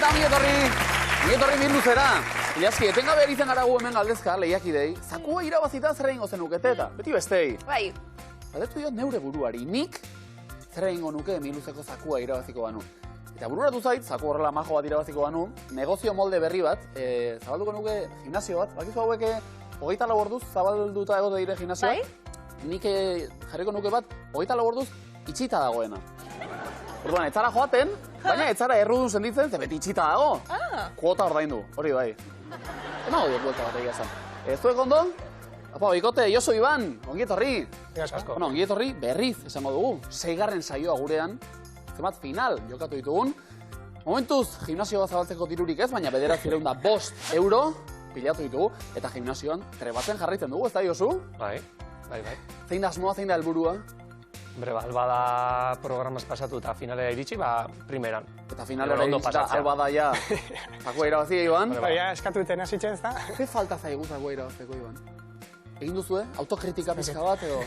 Eta ongi etorri luzera. Ilaski, etengabe eritzen gara gu hemen galdezka, lehiakidei, zakua irabazita zer egingo zenukete eta, beti bestei. Bai. Galdetu diot neure buruari, nik zer egingo nuke miluzeko zakua irabaziko banu. Eta bururatu zait, zaku horrela majo bat irabaziko banu, negozio molde berri bat, zabalduko nuke gimnasio bat, bakizu hauek 24 orduz zabalduta egote dire gimnasioa. Bai? Nik jarriko nuke bat 24 orduz itxita dagoena. Orduan, etzara joaten, baina etzara errudun senditzen, ze beti itxita dago. Kuota ordaindu, hori bai. Emago diot buelta bat egia zen. Zuek ondo? Apa, bikote, Josu Iban, ongi etorri. Bueno, ongi etorri berriz esango dugu. 6. saioa gurean, zemat final jokatu ditugun. Momentuz, gimnasioa zabaltzeko dirurik ez, baina 905 euro pilatu ditugu. Eta gimnasioan trebatzen jarraitzen dugu, ez da, Josu? Bai. Zein da asmoa, zein da helburua? Hombre, albada programaz pasatu eta finalera iritsi, primeran. Eta finalera iritsi da, albada ja, zakua irabazi, Iban. Baina, eskatu duten hasitzen, ez da? Ze falta zaigu zakua irabazteko, Iban? Egin duzue? Autokritika pizka bat, edo?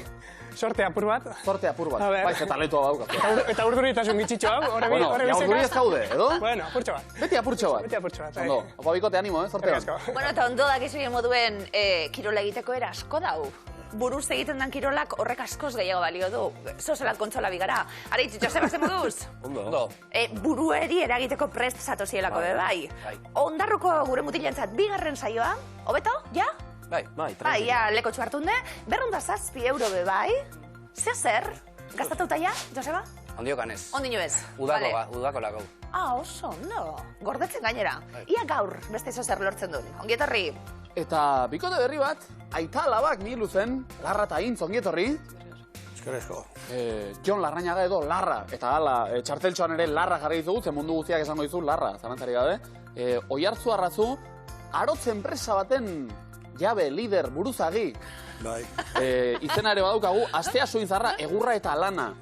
Sorte apur bat. Sorte apur bat. Bai, ze talentua baukatu. Eta urduritasun gitxitxo hau, horre Bueno, ja urduri ez gaude, edo? Bueno, apurtxo bat. Beti apurtxo bat. Beti apurtxo bat. Ondo, opa bikote animo, sortean. Bueno, eta ondo dakizu moduen kirola egiteko era asko dau. Buruz egiten dan kirolak horrek askoz gehiago balio du. Zozelat kontsola bigara. Aritz, Joseba, ze moduz? Ondo. Burueri eragiteko prest zatozielako be, bai. Ondarruko gure mutilentzat 2. saioa. Hobeto, ja? Bai, ja, leko txuartunde. 207 euro be, bai. Zer, gaztatuta ja, Joseba? Ondiokan ez. Ondino ez. Udako lagau. Oso, ondo. Gordetzen gainera. Ia gaur, beste zer lortzen duen. Ongi etorri. Eta bikote berri bat, aita alabak miluzen, Larra eta Intz, ongi etorri. Eskerrezko. Jon Larrañaga edo Larra, eta hala, txarteltxoan ere Larra jarri dizugu, ze mundu guztiak esango dizu Larra, zarantzari gabe. Oiartzu arrazu, arotz enpresa baten jabe, lider, buruzagi. Bai. Izena ere badaukagu, Astea Suinzarra, egurra eta lana.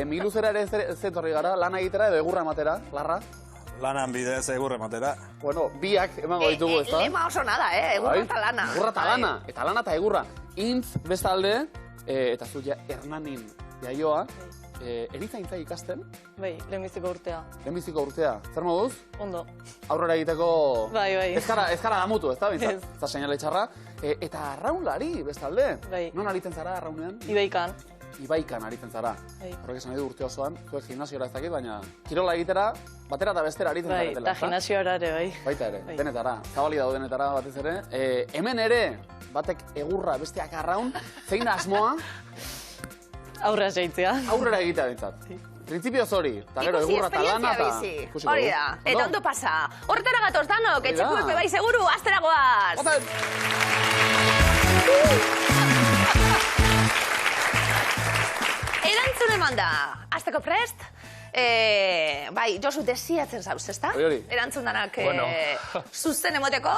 Miluzera ere zetorri gara, lana egitera edo egurra ematera, Larra? Lanan bidez egurre matera. Bueno, biak emango ditugu, ez da? Lema oso nada, egurra eta lana. Egurra eta lana, eta lana eta egurra. Intz bestalde, eta zu ja Hernanin jaioa, erizaintza ikasten? Bai, lehenbiziko urtea. Lehenbiziko urtea. Zer moduz? Ondo. Aurrera egiteko... Bai. Ez gara damutu, ez da, bintzat? Ez da seinale txarra. Eta arraunlari, bestalde. Bai. Non aritzen zara arraunean? Ibaikan. Ibaikan aritzen zara. Bai. Horrek esan edu urte osoan, zuek gimnasiora ez dakit, baina kirola egitera, batera eta bestera aritzen zaretela. Bai, eta gimnasioara ere, bai. Baita ere, denetara. Zabali dago denetara batez ere. Hemen ere, batek egurra besteak arraun, zein da asmoa? Aurra zeitzea. Aurrera egitea bintzat. Printzipioz hori, eta gero egurra eta lana eta... Hori da, eta ondo pasa. Horretara gatoz danok, etxekuek bai seguru, asteragoaz! Erantzun eman da, azteko prest? Bai, Josu, desiatzen zauz, ezta? Erantzun danak zuzen emoteko.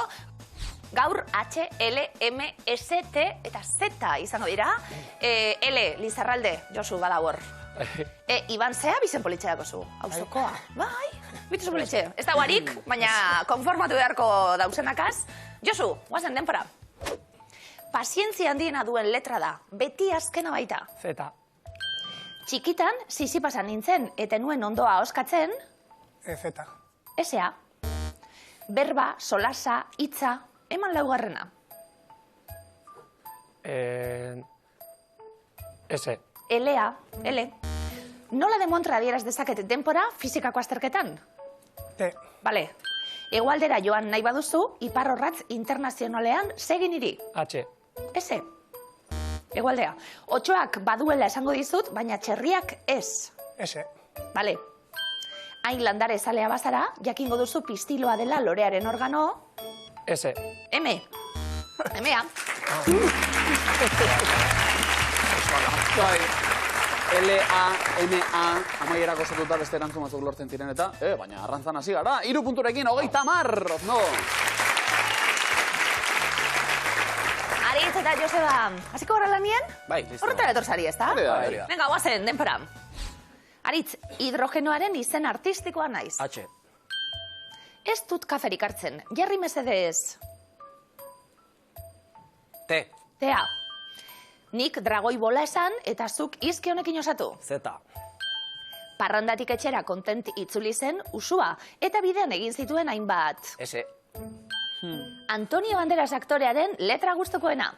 Gaur H, L, M, S, T eta Z izango dira. L, Lizarralde, Josu, badau hor. Iban, zea bizen politxe dako zu? Auzokoa? Bai, bitu zu politxe. Ez da guarik, baina konformatu beharko dauzenakaz. Josu, guazen denpora. Pazientzia handiena duen letra da, beti azkena baita. Zeta. Txikitan, sisipasan nintzen, eta nuen ondoa oskatzen... Zeta. Esea. Berba, solasa, hitza, eman laugarrena. Ese. Elea, ele. Nola demontra adieraz dezaket denpora fizikako azterketan? T. Bale. Egualdera joan nahi baduzu, iparrorratz internazionalean segin iri. H. Ese. Egualdea. Otxoak baduela esango dizut, baina txerriak ez. Ese. Bale. Hain landare zalea bazara, jakingo duzu pistiloa dela lorearen organo... Ese. M. Emea. L-A-M-A, amaierako zatuta beste erantzun batzuk lortzen ziren eta, baina arrantzan hasi gara, 3 punturekin 30, no! Aritz eta Joseba, hasiko gara lanien? Bai, listo. Horretara etorzari, ez da? Hori da. Venga, guazen, denpora. Aritz, hidrogenoaren izen artistikoa naiz. H. Ez dut kaferik hartzen, jarri mesedez. T. Tea. Nik dragoi bola esan eta zuk izki honekin osatu. Z. Parrandatik etxera kontent itzuli zen Usua, eta bidean egin zituen hainbat. S. Antonio Banderas aktorearen letra gustukoena.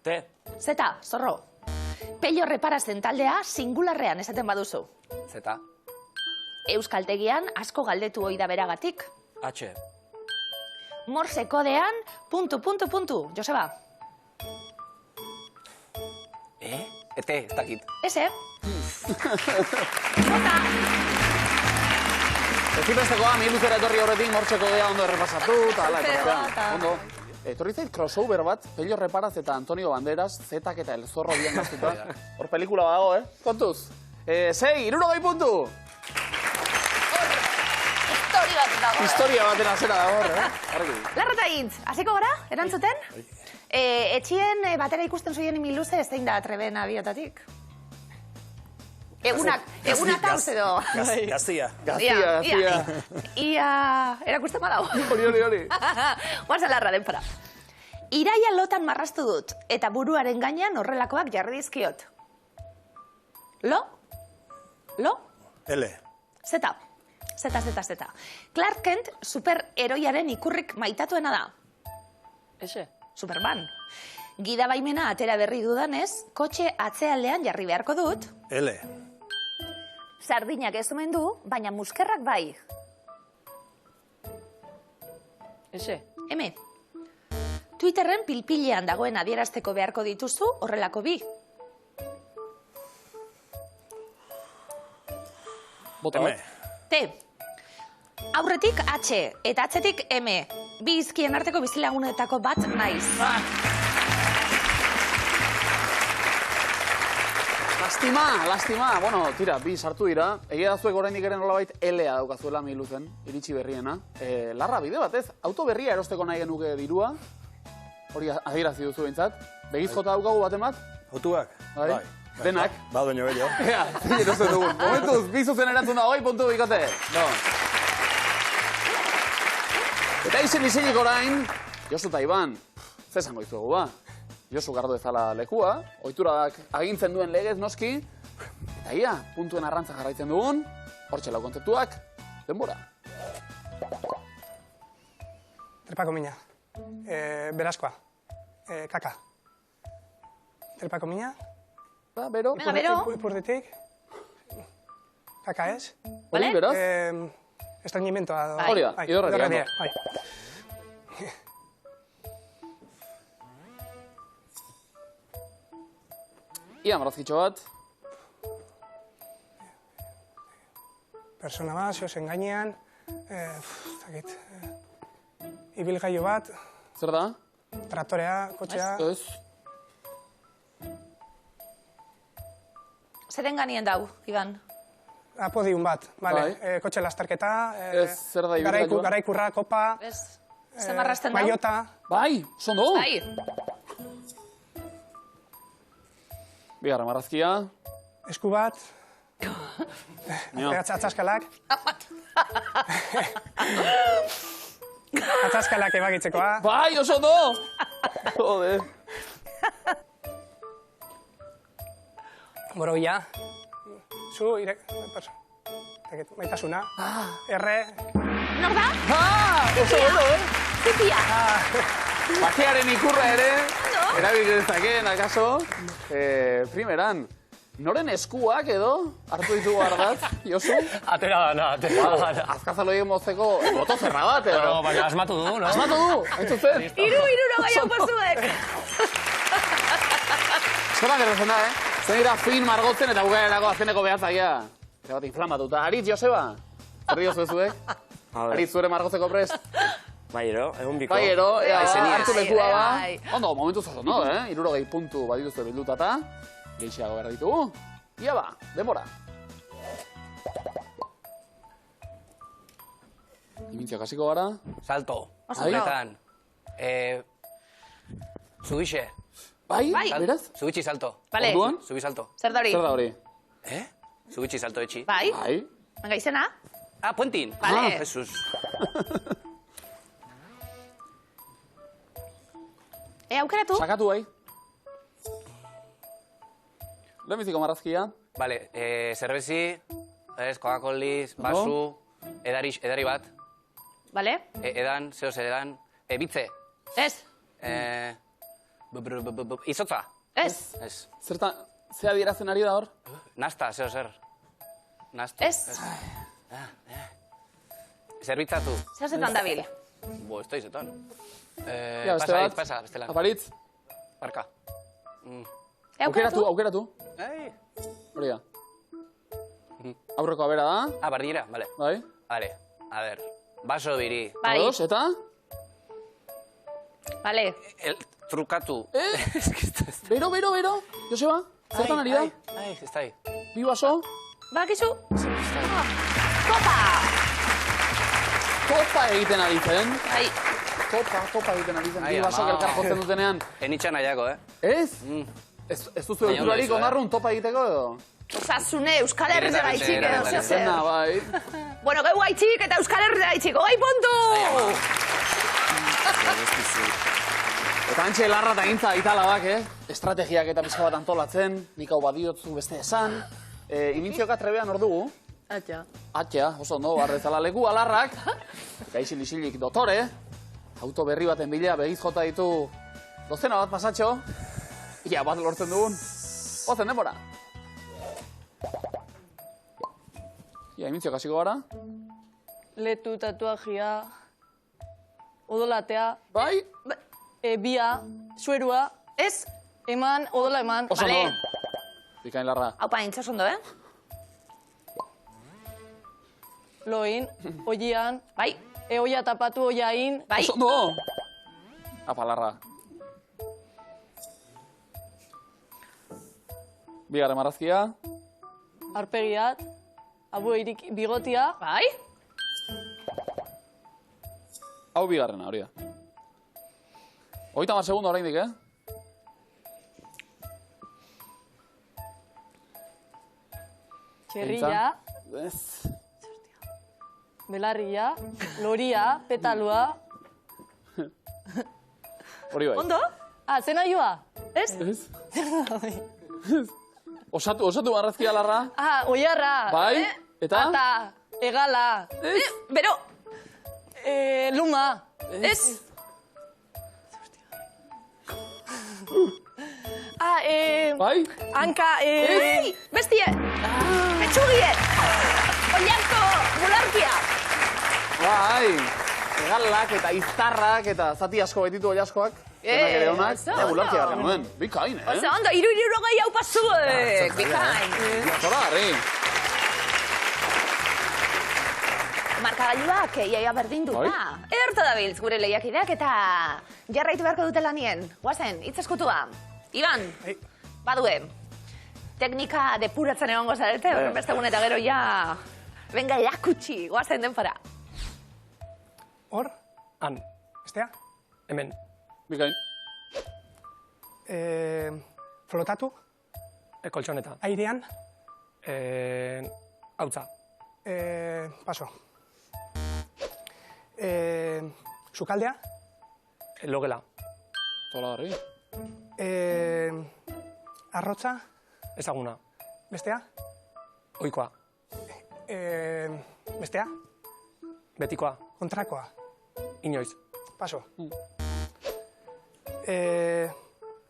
T. Z, zorro. Pello Reparazen taldea singularrean esaten baduzu. Z. Euskaltegian asko galdetu ohi da beragatik. H. Morse kodean, ... Joseba. T, ez dakit. Ese. Jota. Ezibestekoa, mi luzera etorri horretik, mortxeko gea ondo errepasatu, eta ala, etortzean. Ondo. Etorri zait crossover bat, Pello Reparaz eta Antonio Banderas, Zetak eta El Zorro bian gaztuta. Hor pelikula badago, Kontuz. 60 puntu! Historia batena zera dago, Larrata hitz, hasiko gara, erantzuten? Etxien batera ikusten zoien imiluze ez zein da trebena biotatik. Egunak hauz edo. Gaztia. Gaztia. Ia, erakusten badau. Hori. Guarza larra denpara. Iraia lotan marrastu dut, eta buruaren gainean horrelakoak jarri dizkiot. Lo? L. Zeta. Clark Kent superheroiaren ikurrik maitatuena da. S. Superman. Gida baimena atera berri dudanez, kotxe atzealdean jarri beharko dut. L. Sardinak ez omen du, baina muskerrak bai. S. M. Twitterren pilpilean dagoen adierazteko beharko dituzu horrelako bi. Bota, M. T. Aurretik H eta atzetik M. Bi izkien arteko bizilagunetako bat naiz. Lastima. Bueno, tira, bi sartu dira. Egia dazuek oraindik ere nolabait L-a daukazuela mi luzen, iritsi berriena. Larra bide batez, auto berria erosteko nahi genuke dirua. Hori adierazi duzu behintzat. Begiz jota daukagu bat emat? Autuak? Bai. Denak. Bat baino bello. Ea, erosten dugun. Momentuz, bi zuzen erantzun da, hoi, puntu bikote. No. Eta izenik orain, Josu eta Iban, zesango izuegu ba. Josu gardo ezala lekua, ohiturak agintzen duen legez noski, eta ia, puntuen arrantza jarraitzen dugun, hortxe lau kontzeptuak, denbora. Trepako mina. Berazkoa. Kaka. Trepako mina. Bero. Venga, bero. Ipurditik. Kaka ez. Vale? Hori, beraz? Estreñimientoa. Hori da, idorraria. Bai. Ia, marrazkitxo bat. Persona bat, zozen gainean. Ibilgailu bat. Zer da? Traktorea, kotxea. Ez. Zeren ganien dau, Iban? Podium bat, bale. Bai. Kotxe lasterketa. Ez, zer da ibilgailua? Garaikurra, kopa. Ez, zemarrasten dau? Maiota. Bai, zondo. Bai. Bigarra marrazkia. Esku bat. Nio. Atzaskalak. Atzaskalak ebagitzekoa. Bai, oso ondo! Jode. Boroia. Zu, maitasuna. Erre. Nor da? Oso ondo, Zipia. Bakearen ikurra ere, erabiltzakeen, akaso. Primeran, noren eskuak edo hartu ditugu ardatz, Josu? Atera dana. Azkazaloien mozteko boto zerra bat, edo? No, baina asmatu du, no? Asmatu du, hain zuzen. Iru gaian pozuek. Eskotan gertatzen da, Zer dira fin margotzen eta bukaerako azkeneko behatzakia. Eta bat inflamatuta. Aritz, Joseba? Zer diozu ezuek? Aritz, zure margotzeko prest? Baiero, egun biko. Baiero, hartu lekua ba. bai. Ondo, momentu zozo, no, 60 puntu badituzte bildutata. Geixiago behar ditugu. Ia ba, denbora. Imintziak hasiko gara. Salto. Honetan. Zubixe. Bai, Bai. beraz? Zubitxi salto. Vale. Orduan? Zubi salto. Zer da hori? Zer da hori? Zubitxi salto etxi. Bai. Bai. Venga, izena? Ah, puentin. Vale. Jesus. Aukeratu? Sakatu bai. Lehenbiziko marrazkia. Vale, zerbezi, Coca-Coliz, basu, edari bat. Vale? Edan, zeo zer edan, bitze. Ez. Izotza. Ez. Ez. Zertan, ze adierazten ari da hor? Nasta, zeo zer. Nasta. Ez. Zerbitzatu. Zer zetan dabil? Bo, ez da izetan. Ja, beste bat. Pasa, beste lan. Aparitz. Barka. Aukeratu. Ei. Hori da. Aurreko abera da. Bardira, vale. Bai. Vale, a ver. Baso biri. Bai. Ados, eta? Vale. Trukatu. Bero. Joseba, zertan ari da? Ai, ez da. Bi baso. Bakizu? Kopa! Kopa egiten ari zen. Bai. Kopa egiten ari zen. Ai, Bi baso ama. elkar jotzen dutenean. Enitxan nahiako, Ez? Ez duzu Baina euturarik ondo, onarrun topa egiteko edo? Osasune, Euskal Herri gaitxik edo zer. Zena, bai. Bueno, geu gaitxik eta Euskal Herri gaitxik. Gai puntu! Eta antxe larra eta gintza itala bak, Estrategiak eta pizka bat antolatzen, nik hau badiotzu beste esan. Imintzioka trebean hor dugu. Atxea, oso ondo, barrezala leku alarrak. Gaixil-isilik dotore. Auto berri baten bilea begiz jota ditu dozena bat pasatxo. Ia, bat lortzen dugun. Ozen denbora. Ia, imintziok hasiko gara. Letu, tatuajia, odolatea, Bai? bia, suerua, Ez? eman, odola eman. Oso Vale. ondo. Bikain larra. Haupa, intxos ondo, Loin, oian, Bai. oia tapatu oiain, Bai. Oso ondo. Apa, larra. Bigarren marrazkia. arpegiat, abueirik bigotia, Bai. Hau bigarrena, hori da. 30 segundo oraindik, txerrilla, Ez. belarria, loria, petalua. Hori bai. Ondo? Zena joa? Ez? Ez. Osatu marrazkia larra. Oiarra. Bai. Eta? Ata, egala, Bero. luma. Ez. Bai. Hanka, Ei, bestie. Petxugie. Oiarko, bularkia. Bai. Egalak eta iztarrak eta zati asko baititu oiaskoak. Denak ere honak. oso Ja, bularkia ondo. garri nuen. Bikain, Oso ondo, iru gai hau pasuek. Bikain. Zora garri. Markagailuak iaia berdin du, Bai. da. Ederto dabiltz gure lehiakideak eta jarraitu beharko dute lanien. Guazen, hitz eskutua. Iban, badue. Teknika depuratzen egongo zarete, horren beste egun eta gero ja... Venga, erakutsi, guazen denfora. Hor, Han, bestea. hemen. Bikain. Flotatu, Koltxoneta. airean, Hautza. paso. Sukaldea, Logela. Zola garri. arrotza, Ezaguna. bestea. Oikoa. Bestea, Betikoa. kontrakoa, Inoiz. paso.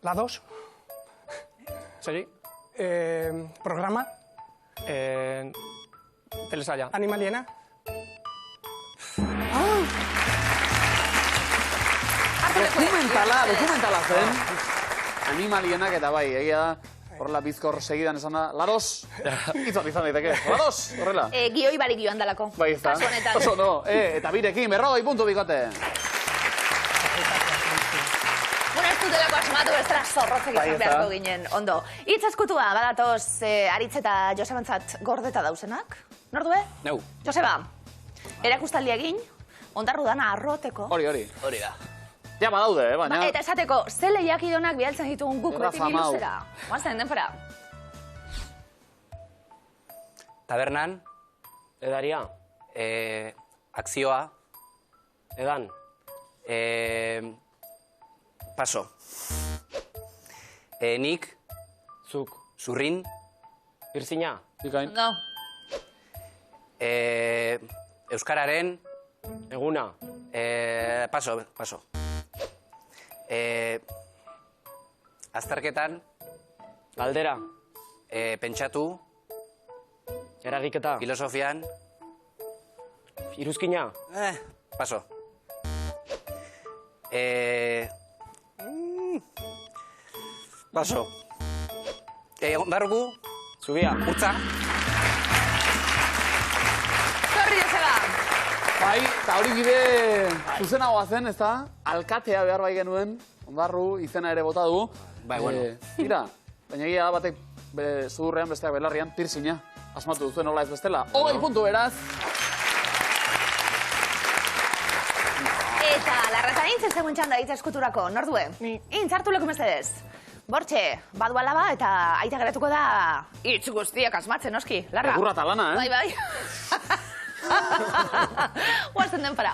La 2, Segi. programa, Telesaia. animaliena, Dokumentala zen. Animalienak eta bai, egia da. Horrela bizkor segidan esan da. Laros! Izan daiteke. Laros! Horrela. Gioi barik joan dalako. Bai, ez da. Kasu honetan. Oso, no. Eta birekin, 40 bikote. Bueno, ez dutelako asmatu bestera zorrotzek Bai, izan ez da. beharko ginen. Ondo. Hitz eskutua, badatoz, Aritz eta Josebantzat gordeta dauzenak. Nordue? Neu. Joseba, erakustaldi egin, ondarru dana arroteko. Hori. Hori da. Ja, badaude, baina... Eta esateko, ze lehiakidonak bialtzen ditugun guk Erra beti famau. biluzera. Guazen, denfora. Tabernan, Edaria. akzioa, Edan. paso. Nik, Zuk. Zurrin. Pirzina. Bikain. No. Euskararen. Eguna. Paso. Azterketan. Galdera. Pentsatu. Eragiketa. Filosofian. Iruzkina. Paso. Paso. Ondarruku. Zubia. Urtza. Zorri, Joseba. Bai, eta hori bide zuzenagoa zen, ez da? Alkatea behar bai genuen, Ondarru izena ere bota du. Bai, bueno. Tira, baina egia da batek sudurrean, besteak belarrian, pirzina. Asmatu duzuen nola ez bestela. 20 puntu beraz. Eta larreta intzen zegoen txanda hitz eskuturako, nordue? Ni. Intzartu leku mesedez. Bortxe, badu alaba eta aita geratuko da hitz guztiak asmatzen, noski. Larra. Egurra talana, Bai, bai. Guazen den para.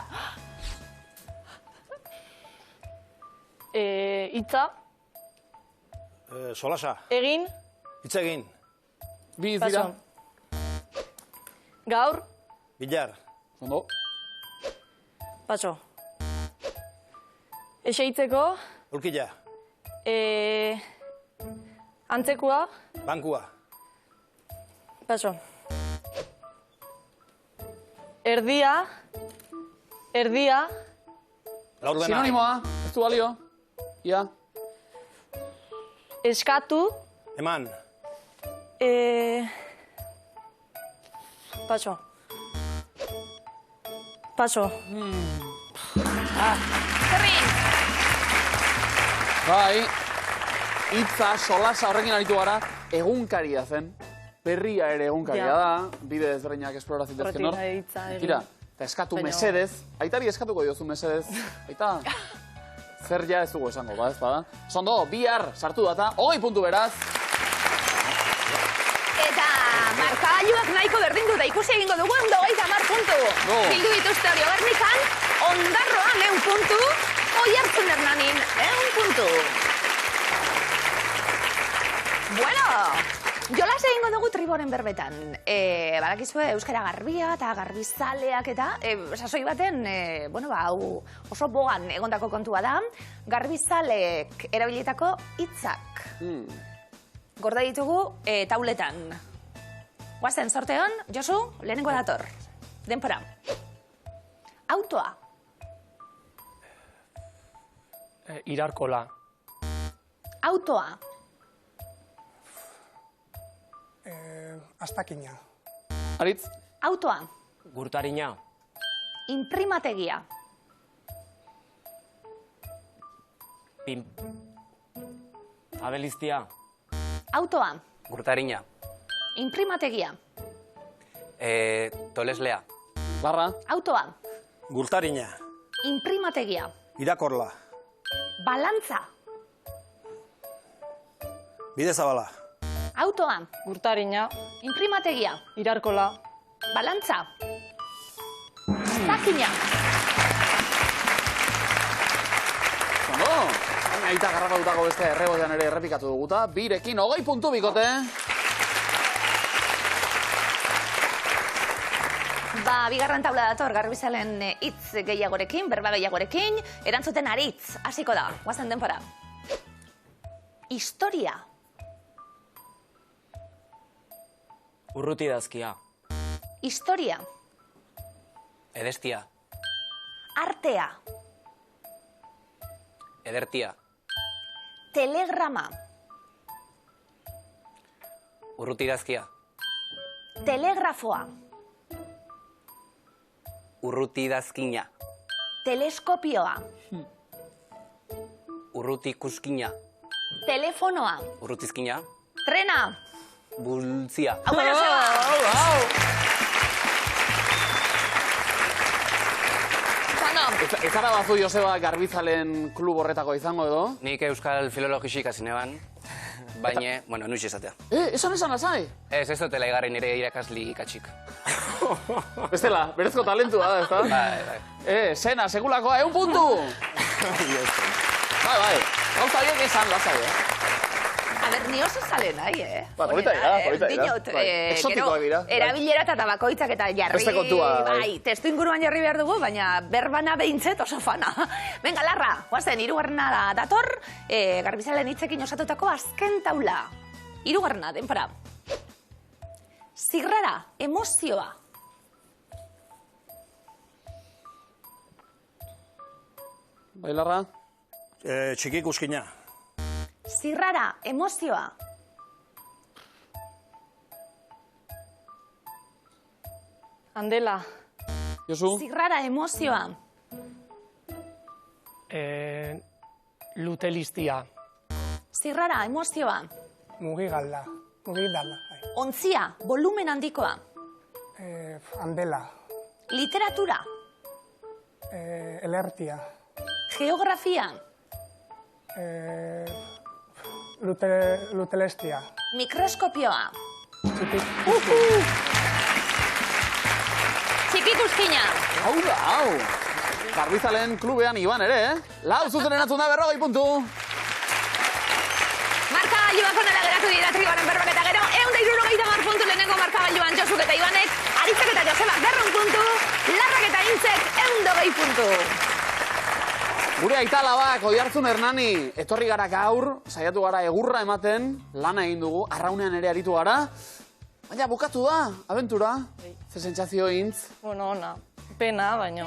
Itza, Solasa. egin, Hitz egin. Bi paso. dira. Gaur, Bilar. Ondo. paso. Eseitzeko, Ulkila. Antzekua, Bankua. paso. Erdia, Laurdena. Sinonimoa, ez du balio. Ia. eskatu, Eman. paso. Paso. Zerrin. Bai, hitza, solasa horrekin aritu gara, egunkaria zen. Perria ere egunkaria Ja. da, bide ezberdinak esplorazio dezken hor. Horretik hitza egin. Tira, eta eskatu Baina- mesedez. Aitari eskatuko diozu mesedez. Aita, zer ja ez dugu esango, ba, ez bada. Zondo, bihar sartu data, 20 puntu beraz. Eta markagailuak nahiko berdin du da ikusi egingo dugu 30 puntu. No. Bildu dituzte hori Gernikan, Ondarroan 100 puntu, Oiartzun Hernanin 100 puntu. Bueno, jolas egingo dugu triboren berbetan. Badakizue euskara garbia eta garbizaleak eta sasoi baten, bueno, ba, hau oso bogan egondako kontua da. Garbizalek erabilitako hitzak. Gorda ditugu tauletan. Guazen, sorteon, Josu, lehenengo dator. Denpora. Autoa. Irarkola. Autoa. Astakina. Aritz, Autoa. Gurtarina. Imprimategia. Abeliztia. Autoa. Gurtarina. Imprimategia. Toleslea. Larra, Autoa. Gurtarina. Imprimategia. Irakorla. Balantza. Bide zabala. Autoa. Urtarina, Imprimategia. irarkola, Balantza. Zakina. zondo. Baina aita garrapatutako beste errebotean ere errepikatu duguta. Birekin 20 puntu bikote. Ba, bigarren taula dator, garbizalen hitz gehiagorekin, berba gehiagorekin, erantzuten aritz, hasiko da, guazen denpora. Historia. Urrutidazkia. Historia. Edestia. Artea. Edertia. Telegrama. Urrutidazkia. Telegrafoa. Urrutidazkina. Teleskopioa. Urrutikuskina. Telefonoa. Urrutizkina. Trena. Bultzia. Hau bera zeba. Zondo. Ez ara bazu, Joseba, garbizalen klub horretako izango edo? Nik euskal filologisik hasi neban, baina, bueno, nuix esatea. Esan lasai? Ez dutela igarri nire irakasli ikatxik. Bestela, berezko talentua da, ezta? Bai. Sena, segulakoa, 100 puntu! Bai, gauza horiek esan lasai, A ber, ni oso zale nahi, Ba, polita dira. Dinot, Exotikoak dira. erabilera eta tabakoitzak eta jarri... Beste kontua, bai, testu inguruan jarri behar dugu, baina berbana behintzet oso fana. Venga, Larra, guazen, hirugarrena da dator, Garbizalen hitzekin osatutako azken taula. Hirugarrena, denpora. Zirrara, emozioa. Bailarra? Txiki ikuskina. Zirrara, emozioa. Andela. Josu? Zirrara, emozioa. Lutelistia. Zirrara, emozioa. Mugigalda. Mugidalda. Ontzia, volumen handikoa. Andela. Literatura. Elertia. Geografia. Lutelestia. Mikroskopioa. Txikikuskina. Hau da, hau. Garbizalen klubean Iban ere, Lau zuzen erantzun da 40 puntu. Markagailuak onela geratu dira Tribaren berbak eta gero, 160 puntu lehenengo markagailuan Josuk eta Ibanek, Aritzak eta Josebak 100 puntu, Larrak eta Intzek 120 puntu. Gure aita alabak, Oiartzun Hernani, etorri gara gaur, saiatu gara egurra ematen, lana egin dugu, arraunean ere aritu gara. Baina bukatu da, abentura. Ze sentsazio intz. Bueno, ona. Pena, baina.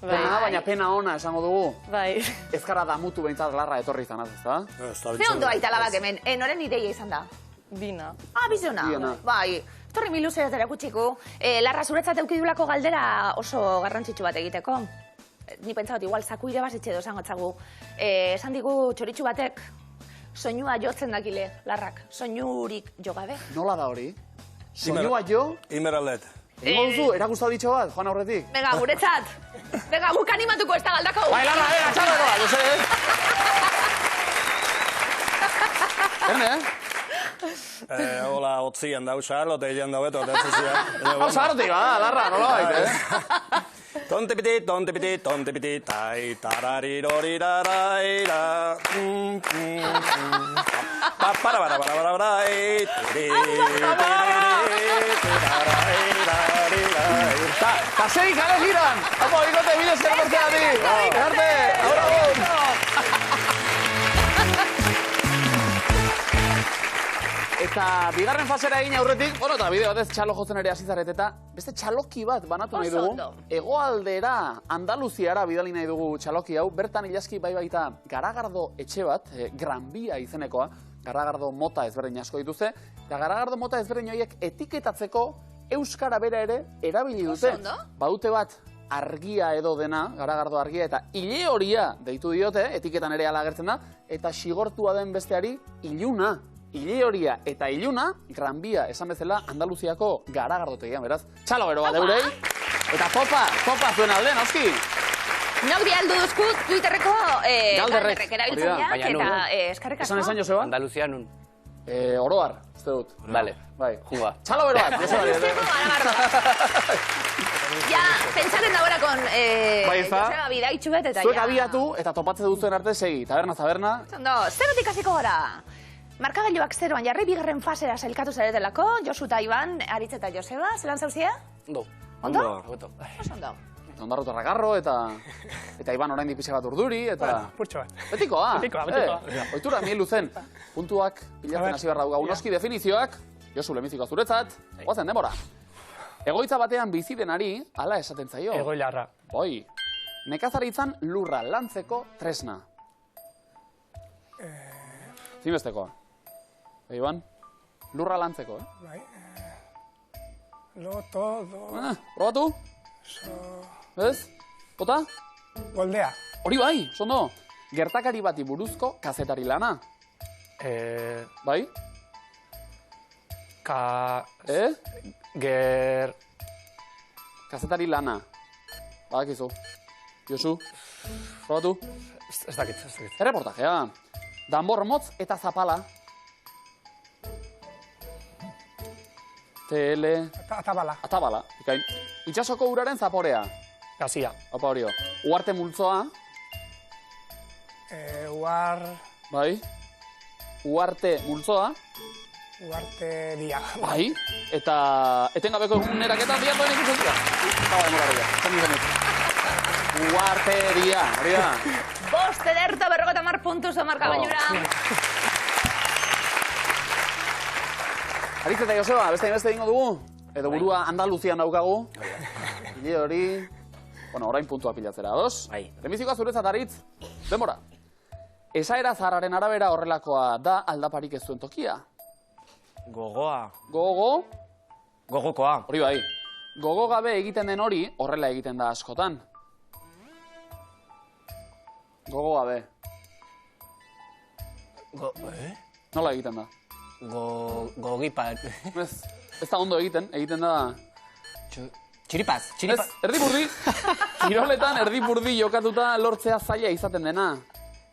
Pena, baina pena ona esango dugu. Bai. Ez gara damutu behintzat Larra etorri izanaz, ezta? Ze ondo aita alabak hemen, noren ideia izan da? Bina. Bizona. Biona. Bai. Torri miluzera erakutxiku. Larra, zuretzat eukidulako galdera oso garrantzitsu bat egiteko. Ni pentsagot, igual zakuire basitxe edo esango txagu. Esan digu txoritxu batek, soinua jotzen dakile, Larrak. Soinurik jo gabe. Nola da hori? Soinua jo? Imeraldet. Egingo duzu, erakustau ditxo bat, joan aurretik. Venga, guretzat. Venga, guk animatuko ez da galdako. Bai, Larra, venga, txaleko bat, Jose. Erne, Hola, otzian dau, Charlotte egin dau beto. Hau sartik, Larra, nola baita, Tonte piti, tai, tarariroriraraira. Ta sei kale giran! Opo, ikote bidez erbertzea di! Arte, ahora bon! Eta bigarren fasera egin aurretik, bueno, eta bideo batez txalo jotzen ere hasizaret eta beste txaloki bat banatu nahi dugu. Hegoaldera, Andaluziara bidali nahi dugu txaloki hau, bertan ilaski bai baita garagardo etxe bat, Gran Via izenekoa, garagardo mota ezberdin asko dituzte, eta garagardo mota ezberdin horiek etiketatzeko euskara bera ere erabili dute. Badute bat argia edo dena, garagardo argia, eta ile horia deitu diote, etiketan ere alagertzen da, eta xigortua den besteari iluna. Ile horia eta iluna, Gran Via esan bezala Andaluziako garagardotegian, beraz. Txalo gero bat eurei. Eta popa zuen alde, noski. Nok dialdu duzku Twitterreko galderrek erabiltzaileak eta eskarrik asko. Esan Joseba? Andaluzia nun. Oroar, ez dut. Vale. Bai. Junga. Txalo bero bat, Joseba. Ja, pentsaten dagoela kon Joseba bidaitxu bet eta ja. Zuek abiatu eta topatze duzuen arte segi. Taberna. Ondo, zerotik hasiko gara. Markagailuak zeroan jarri bigarren fasera sailkatu zaretelako, Josu eta Iban, Aritz eta Joseba, zelan zauzia? Ondo. Ondo? Ondo. Oso ondo. Ondarruta ragarro eta Iban orain dipixe bat urduri eta... Purtxo bat. Betikoa. Betikoa. Oitura, miel luzen. Puntuak pilatzen hasi behar daugagu noski definizioak. Josu, lemiziko zuretzat. Guazen, demora. Egoitza batean bizi denari, hala esaten zaio. Egoilarra. Boi. Nekazaritzan lurra lantzeko tresna. Zinbestekoa. Iban, lurra lantzeko, Bai. Todo. Probatu? Ez? Bota? Goldea. Hori bai, sondo. Gertakari bati buruzko kazetari lana. Bai? Kazetari lana. Badakizu. Josu? Probatu? Ez dakit. Erreportajea. Danbor motz eta zapala. Atabala, ikain. Itxasoko uraren zaporea. Gazia. Opa horio. Uarte multzoa. Uar... Bai. Uarte multzoa. Uarteria. Bai, eta etengabeko eguneraketa bian doen ikusten dira. Eta bai, moraria, zen izan Uarteria, hori da. Bost ederto 50 puntuz omarka bainura. Aritz eta Joseba, beste egingo dugu? Edo burua Andaluzian daukagu? Ile hori... Bueno, orain puntua pilatzera, ados? Bai. Lehenbizikoa zuretzat, Aritz, denbora. Esaera zaharraren arabera horrelakoa da aldaparik ez zuen tokia. Gogoa. Gogokoa. Hori bai. Gogo gabe egiten den hori horrela egiten da askotan. Gogo gabe. Nola egiten da? Gogipak. Ez da ondo egiten da... Txiripaz. Erdi-burdi. Kiroletan erdi-burdi jokatuta lortzea zaila izaten dena.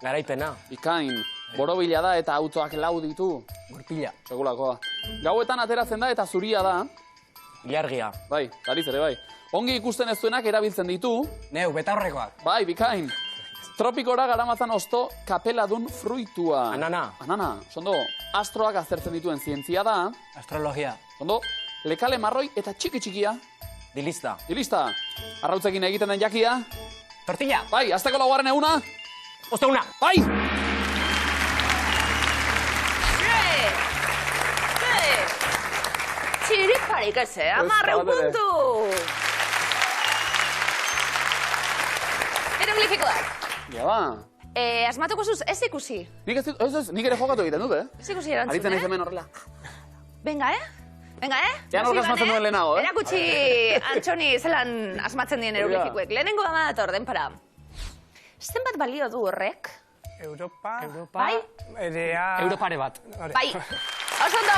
Garaipena. Bikain, borobila da eta autoak lau ditu. Gurpila. Segulakoa. Gauetan ateratzen da eta zuria da. Ilargia. Bai, Aritz ere bai. Ongi ikusten ez duenak erabiltzen ditu. Neu, betaurrekoak. Bai, bikain. Tropikora garamatzan osto kapeladun fruitua. Anana. Sondo, astroak aztertzen dituen zientzia da. Astrologia. Sondo, lekale marroi eta txiki-txikia. Dilista. Arrautzekin egiten den jakia. Tortilla. Bai, azteko laugarren eguna. Osteuna. Bai! Txiriparik ez, 10 puntu! Eroglifikoak. Ja ba. Asmatuko zuz, ez ikusi. Nik ere jokatu egiten dut, Ez ikusi erantzun, Aritzen nahi hemen horrela. Venga, Ja nork asmatzen duen lehenago, Erakutsi Antxoni zelan asmatzen dien eroglifikoek. Lehenengo dama dator, denpara. Zenbat balio du horrek? Europa. Bai? Europare bat. Bai, osondo!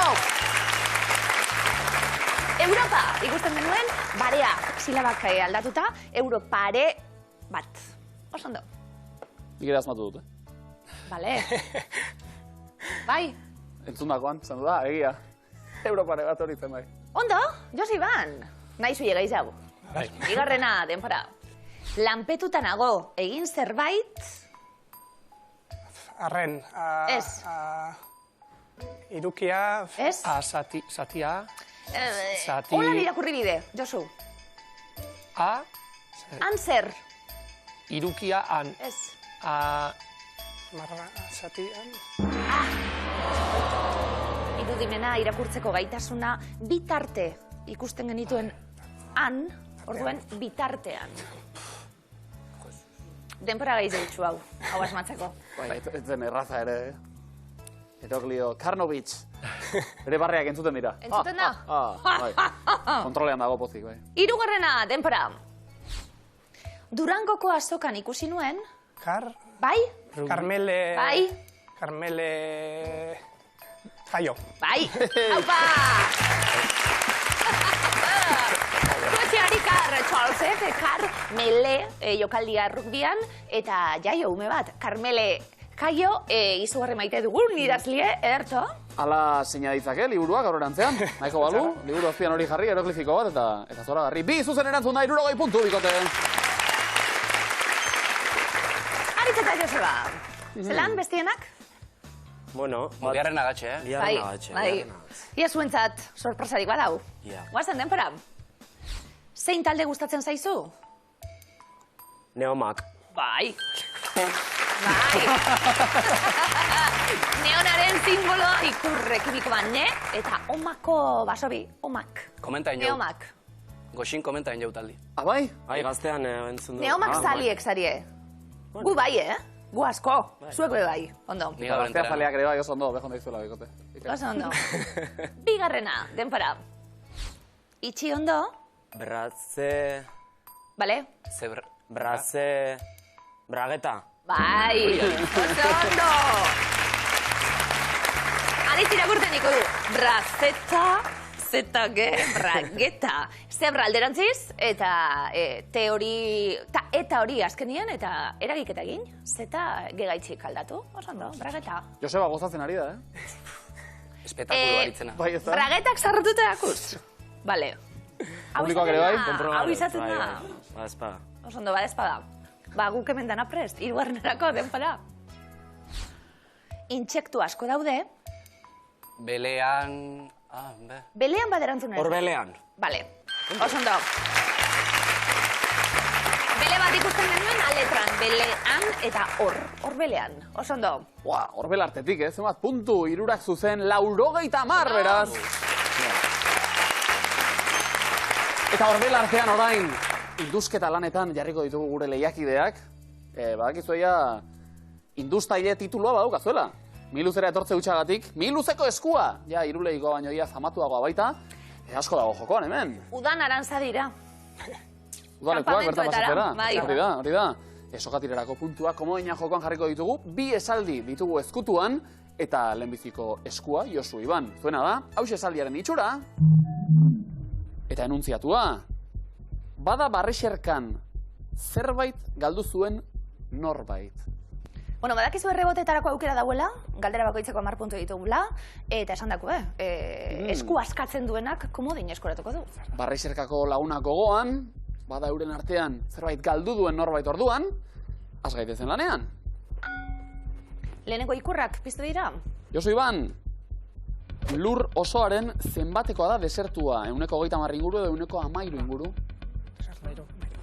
Europa, ikusten denuen, barea, silabak aldatuta, Europare bat. Osondo. Nik ere asmatu dut, Bale. Bai. Entzundakoan, zan du da, egia. Europare bat hori zen bai. Ondo, Josiban. Naizu llegaiz hau. Bigarrena, denpora. Lanpetuta nago, egin zerbait... Arren. Ez. Irukia... Ez? Satia. Hola irakurri bide, Josu. Anzer. Irukia an. Ez. Satian... Irudimena irakurtzeko gaitasuna bitarte ikusten genituen han, orduen bitartean. Denpora gaiz dutxu hau asmatzeko. Bai, ez zen erraza ere, Eroglio Karnovic. Ere barreak entzuten dira. Entzuten da? Bai. Kontrolean dago pozik, bai. Hirugarrena, denpora. Durangoko azokan ikusi nuen. Bai? Carmele... Bai? Carmele... Jaio. Bai! Haupa! Koetxeari Charlesek, Carmele jokaldia rugbian, eta jaio ume bat, Carmele Jaio, izugarri maite dugun, idazlie, ederto? Ala zeina ditzake, liburuak aurrerantzean. Nahiko balu, liburu azpian hori jarri, eroglifiko bat, eta zora garri. Bi zuzen erantzun da, 60 puntu, bikote. Aritz eta Joseba, zelan bestienak? Bueno, bigarren agatxe, Bai, bai. Ia zuentzat sorpresarik badau. Guazen denpora. Zein talde gustatzen zaizu? Neomak. Bai. Bai. Neonaren simbolo ikurre kimikoa ne, eta omako basobi, omak. Komentaen jau. Neomak. Goxin komentaen jau taldi. Bai? Bai, gaztean entzun du. Neomak zaliek zarie. Gu bai, Gu asko, zuek be bai, ondo. Gaztea zaleak ere bai, oso ondo, bejon daizuela bikote. Oso ondo. Bigarrena, denpora. Itxi ondo. Bratze... Bale? Bratze... Brageta. Bai, oso ondo. Aritz irakurten niko du. Brazeta, zetake, brageta. Zebra alderantziz, eta eta hori azkenien, eta eragiketa egin. Zeta gegaitxik aldatu, oso ondo, brageta. Joseba gozatzen ari da, Espektakulu aritzena. Bai, ez da? Bragetak zarratuta dakuz. Bale. Publikoak ere bai? Hau izaten da. Ba, espada. Oso ondo, ba, espada. Ba, guk hemen dana prest, hirugarrenerako denpora. intsektu asko daude. Belean... Belean baderantzun. Orbelean. Bale, oso ondo. Bele bat ikusten genuen aletran, belean eta orbelean. Oso ondo. Orbel artetik, zenbat puntu, irurak zuzen, 90, beraz. Eta orbel artean orain, induzketa lanetan jarriko ditugu gure lehiakideak. Badakizu industaile titulua badukazuela. Miluzera etortze utxagatik, miluzeko eskua! Ja, iruleiko baino ia famatuagoa baita. Asko dago jokoan, hemen. Udan arantza dira. Udanekuak bertan pasatzera. Bai. Hori da. Sokatirerako puntua, komodina jokoan jarriko ditugu. 2 esaldi ditugu ezkutuan, eta lehenbiziko eskua, Josu Iban. Zuena da, hauxe esaldiaren itxura. Eta enuntziatua. Bada barrexerkan zerbait galdu zuen norbait. Bueno, badakizu errebotetarako aukera dauela, galdera bakoitzeko 10 puntu ditugula, eta esan dako, esku askatzen duenak komodin eskoratuko du. Barrexerkako lagunak gogoan, bada euren artean zerbait galdu duen norbait orduan, az gaitezen lanean. Lehenengo ikurrak piztu dira? Josu Iban, lur osoaren zenbatekoa da desertua, 130 inguru edo 113 inguru?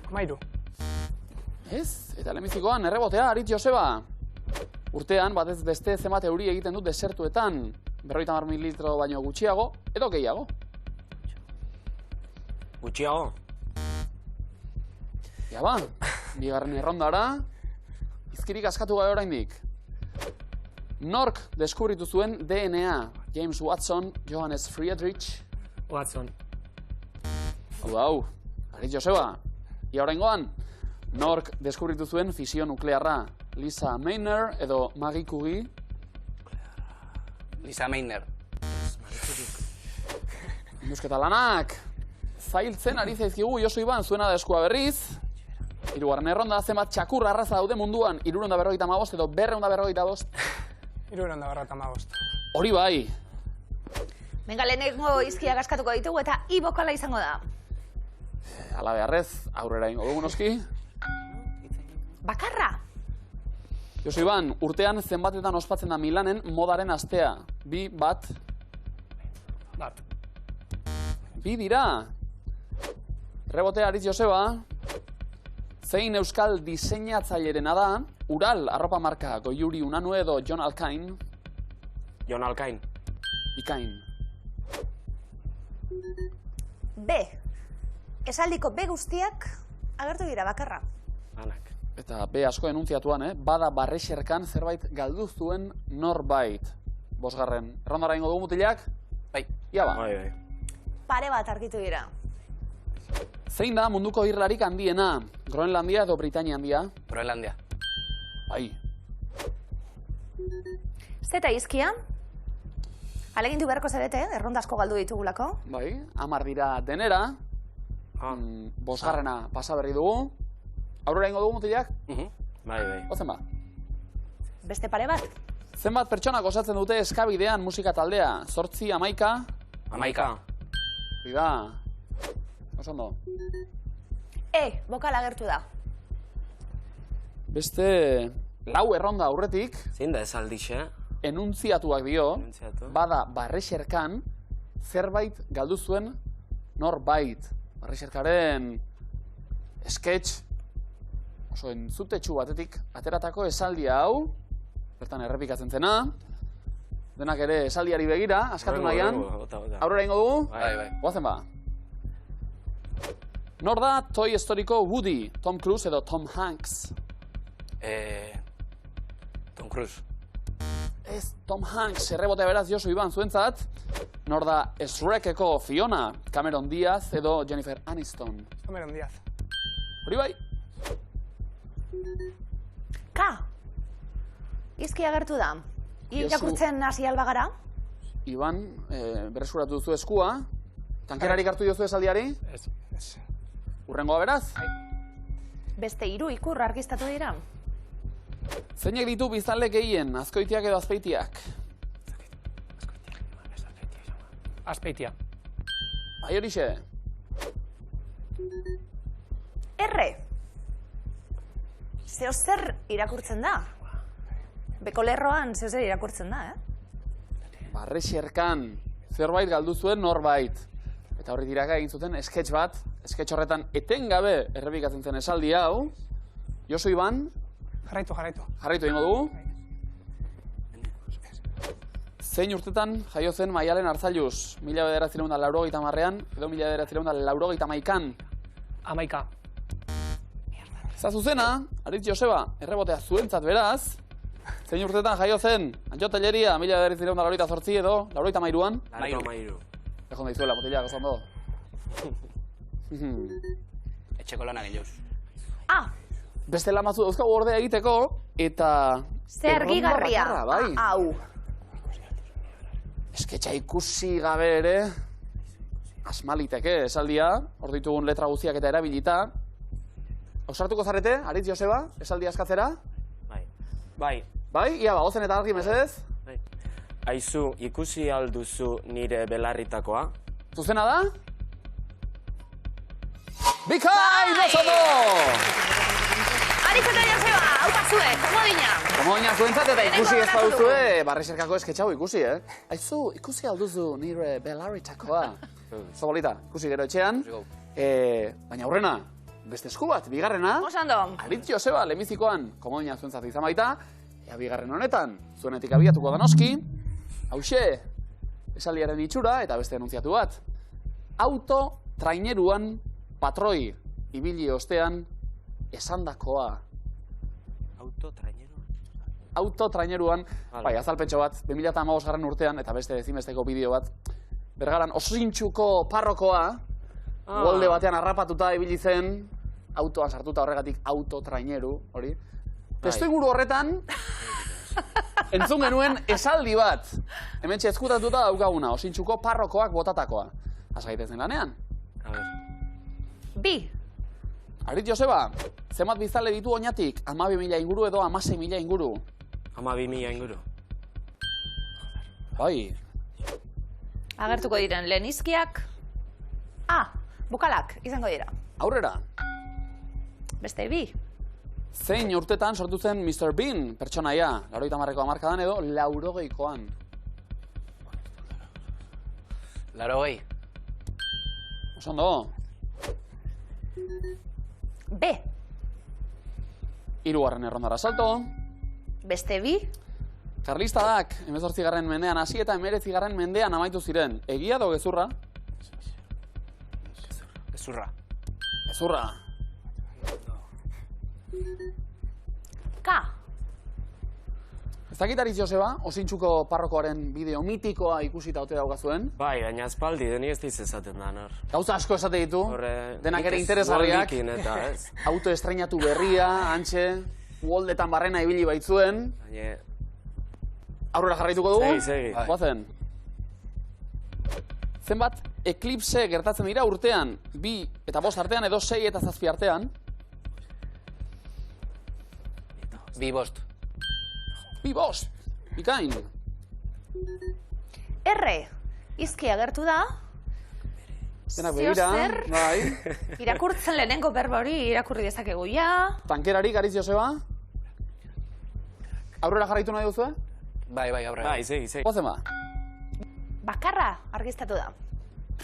13. Ez, eta lehenbizikoan errebotea, Aritz Joseba. Urtean, batez beste zenbat euri egiten du desertuetan, 50 mililitro baino gutxiago, edo gehiago. Gutxiago. Ja ba, bigarren errondara, izkirik askatu gabe oraindik. Nork deskubritu zuen DNA? James Watson, Johannes Friedrich? Watson. Hau, Aritz Joseba. Ia oraingoan, nork deskubritu zuen fisio nuklearra? Lisa Meitner edo Marie Curie? Lisa Meitner. Induzketa lanak. Zailtzen ari zaizkigu Josu Iban, zuena da eskua berriz. Hirugarren erronda, zenbat txakur arraza daude munduan, 355 edo 245? 355. Hori bai. Venga, lehenengo izkiak askatuko ditugu eta ibokala izango da. Ala beharrez, aurrera ingo dugu noski. Bakarra. Josu Iban, urtean zenbatetan ospatzen da Milanen modaren astea. 2, 1. 2 dira. Rebotea Aritz Joseba. Zein euskal diseinatzaileren da, Ural arropa marka, Goiuri Unanue edo John Alkain? John Alkain. Ikain. B. Esaldiko B guztiak agertu dira bakarra. Anak. Eta B asko enuntziatuan, bada barrexerkan zerbait galdu zuen norbait. 5. Errondara ingo dugu mutilak? Bai. Ia ba. Bai. Pare bat argitu dira. Zein da munduko irlarik handiena? Groenlandia edo Britania handia? Groenlandia. Bai. Zeta izkia? Alegindu beharko zarete, erronda asko galdu ditugulako. Bai, 10 dira denera. 5. Pasa berri dugu. Aurrera ingo dugu mutilak? Bai. Ozen ba. Beste pare bat? Zenbat pertsonak osatzen dute eskabidean musika taldea? 8, 11? 11. Bida. Oso ondo. Bokala agertu da. Beste 4 erronda aurretik, Zein da esaldixe? enuntziatuak dio, Enuntziatu. bada barrexerkan zerbait galdu zuen norbait. Barrexerkaren sketch oso entzutetsu batetik ateratako esaldia hau, bertan errepikatzen zena, denak ere esaldiari begira, askatu nahian, aurrera ingo dugu? Bai. Goazen ba. Nor da Toy Storyko Woody, Tom Cruise edo Tom Hanks? Tom Cruise. Ez, Tom Hanks, errebotea beraz Josu Iban zuentzat. Nor da Shrekeko Fiona, Cameron Diaz edo Jennifer Aniston? Cameron Diaz. Hori bai? K. Izki agertu da. Irakurtzen hasi albagara? Iban, berreskuratu duzu eskua. Tankerarik hartu diozu esaldiari? Ez. Urrengoa beraz? Beste 3 ikur argiztatu dira. Zeinek ditu biztanle gehien, Azkoitiak edo Azpeitiak? Azpeitia. Bai horixe. R. Zeo zer irakurtzen da? beko lerroan zeuzer irakurtzen da, Barrexerkan zerbait galdu zuen norbait. Eta horri tiraka egin zuten sketch bat, sketch horretan etengabe errepikatzen zen esaldi hau. Josu Iban, Jarraitu. jarraitu egingo dugu. Zein urtetan jaio zen Maialen Arzailuz, 1980an edo 1981an? 11. Ez da zuzena, Aritz Joseba, errebotea zuentzat beraz. Zein urtetan jaio zen Antxo Telleria, 1988 edo 83an? 83. Egon da izuela, botila, gozan do. Etxeko lanak gehiauz. Beste lan batzu dauzkagu ordea egiteko, eta... Ze argigarria, erronda bakarra, bai. hau. Esketxa ikusi gabe ere, asmaliteke esaldia, hor ditugun letra guztiak eta erabilita. Ausartuko zarete, Aritz Joseba, esaldia askatzera? Bai. Bai, ia gozen eta argi mesedez? Aizu, ikusi alduzu nire belarritakoa? Zuzena da? Bikain, oso do! Aritz eta Joseba, hau pasue, komodina. Komodina zuentzat eta ikusi ez baduzue, Barrexerkako esketxau ikusi, Aizu, ikusi alduzu nire belarritakoa. Zobolita, ikusi gero etxean. Baina aurrena, beste esku bat, bigarrena. Osando. Aritz Joseba, lehenbizikoan, komodina zuentzat izan baita. Ea bigarren honetan, zuenetik abiatuko da noski. Hauxe, esaldiaren itxura eta beste denunziatu bat. Auto traineruan patroi ibili ostean esandakoa. Auto traineruan, bai, azalpentxo bat, 2015 urtean, eta beste ezimesteko bideo bat, Bergaran Osintxuko parrokoa, golde batean harrapatuta ibili zen, autoan sartuta horregatik autotraineru, hori. Testu inguru horretan, entzun genuen esaldi bat. Hementxe ezkutatuta daukaguna, Osintxuko parrokoak botatakoa. Azgaitezen lanean? Bi. Aritz Joseba, zenbat biztanle ditu oinatik? 12.000 inguru edo 16.000 inguru? 12.000 inguru. Bai. Agertuko diren lehen izkiak. Bukalak, izango dira. Aurrera. Beste bi. Zein urtetan sortu zen Mr. Bean pertsonaia? 80ko hamarkadan edo 80koan? 80. Osondo. B. Hirugarren errondara salto. Beste bi. Karlistadak, 18. mendean hasi eta 19. mendean amaitu ziren. Egia edo gezurra? Gezurra. Gezurra. K. Ez dakit Aritz Joseba, Osintxuko parrokoaren bideo mitikoa ikusita ote daukazuen. Bai, baina azpaldi, deni ez diz esaten da, nor. Gauza asko esate ditu, denak ere nik ez interesgarriak. goldikin eta ez. Auto estreinatu berria, antxe, uoldetan barrena ibili baitzuen. Baina, Aurrera jarraituko dugu? Segi. Goazen. Zenbat eklipse gertatzen dira urtean? 2 eta 5 artean edo 6 eta 7 artean? 2 bost. 2 5. Bikain. R. Izki agertu da. Zenak begira, Zeozer. bai. Irakurtzen lehenengo berba hori irakurri dezakegu ja. Tankerarik, Aritz Joseba? Aurrera jarraitu nahi duzue? Bai, aurrera. bai, segi. Goazen ba. Bakarra argiztatu da.